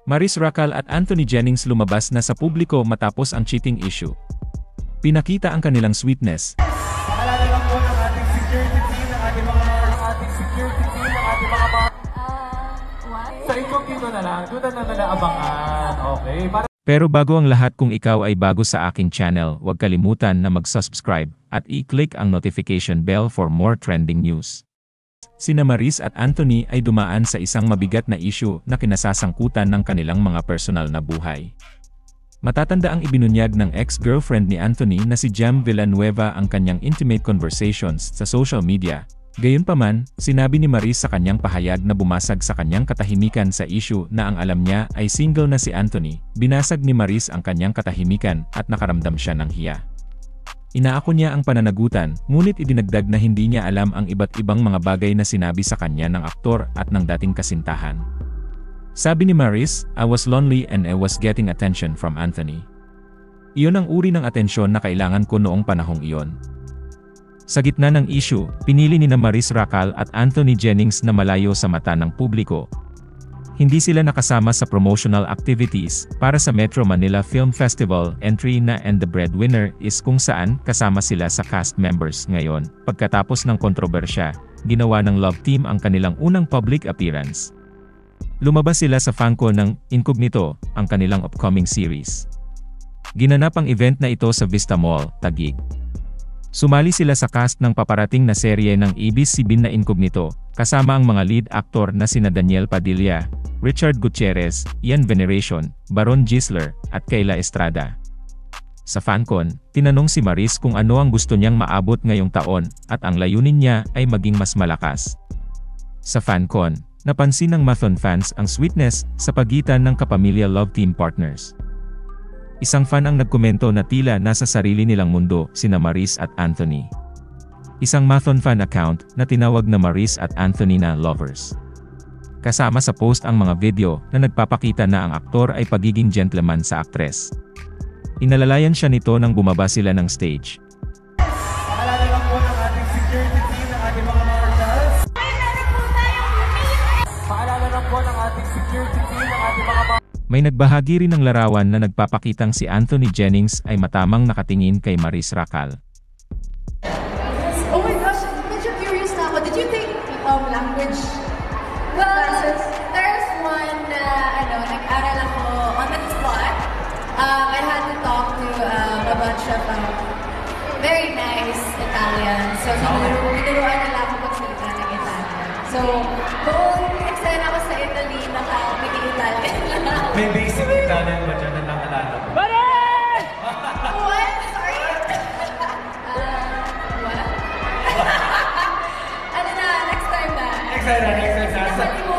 Maris Racal at Anthony Jennings lumabas na sa publiko matapos ang cheating issue. Pinakita ang kanilang sweetness. Paalala lang po ng ating security team, ng ating mga What? Sa incognito na lang, doon na nalaabangan. Okay. Pero bago ang lahat, kung ikaw ay bago sa aking channel, huwag kalimutan na mag-subscribe at i-click ang notification bell for more trending news. Sina Maris at Anthony ay dumaan sa isang mabigat na issue na kinasasangkutan ng kanilang mga personal na buhay. Matatanda ang ibinunyag ng ex-girlfriend ni Anthony na si Jam Villanueva ang kanyang intimate conversations sa social media. Gayunpaman, sinabi ni Maris sa kanyang pahayag na bumasag sa kanyang katahimikan sa issue na ang alam niya ay single na si Anthony. Binasag ni Maris ang kanyang katahimikan at nakaramdam siya ng hiya. Inaako niya ang pananagutan, ngunit idinagdag na hindi niya alam ang iba't ibang mga bagay na sinabi sa kanya ng aktor at ng dating kasintahan. Sabi ni Maris, "I was lonely and I was getting attention from Anthony. Iyon ang uri ng atensyon na kailangan ko noong panahong iyon." Sa gitna ng issue, pinili ni Maris Racal at Anthony Jennings na malayo sa mata ng publiko. Hindi sila nakasama sa promotional activities para sa Metro Manila Film Festival entry na And the Breadwinner Is, kung saan kasama sila sa cast members ngayon. Pagkatapos ng kontrobersya, ginawa ng Love Team ang kanilang unang public appearance. Lumabas sila sa FanCon ng Incognito, ang kanilang upcoming series. Ginanap ang event na ito sa Vista Mall, Taguig. Sumali sila sa cast ng paparating na serye ng ABS-CBN na Incognito, kasama ang mga lead actor na sina Daniel Padilla, Richard Gutierrez, Ian Veneracion, Baron Gisler, at Kayla Estrada. Sa FanCon, tinanong si Maris kung ano ang gusto niyang maabot ngayong taon, at ang layunin niya ay maging mas malakas. Sa FanCon, napansin ng Marathon fans ang sweetness sa pagitan ng kapamilya Love Team partners. Isang fan ang nagkomento na tila nasa sarili nilang mundo sina Maris at Anthony. Isang Marathon fan account na tinawag na Maris at Anthony na lovers. Kasama sa post ang mga video na nagpapakita na ang aktor ay pagiging gentleman sa aktres. Inalalayan siya nito nang bumaba sila ng stage. Paalala lang po ng ating security team, ng ating mga marshals. Paalala lang po ng ating security team, ng ating mga May nagbahagi rin ng larawan na nagpapakitang si Anthony Jennings ay matamang nakatingin kay Maris Racal. Oh my gosh, medyo curious na ako. Did you take language classes? There's one na nag-aral ako on the spot. I had to talk to a bunch of very nice Italians. So, tinuruan nila ako magsalita ng Italian. So, buong eksena ako sa Italy, naka-Italian lang. May basic Italian ba dyan na nakalala mo? What? Sorry? What? Next time na. Next time na. Sorry mo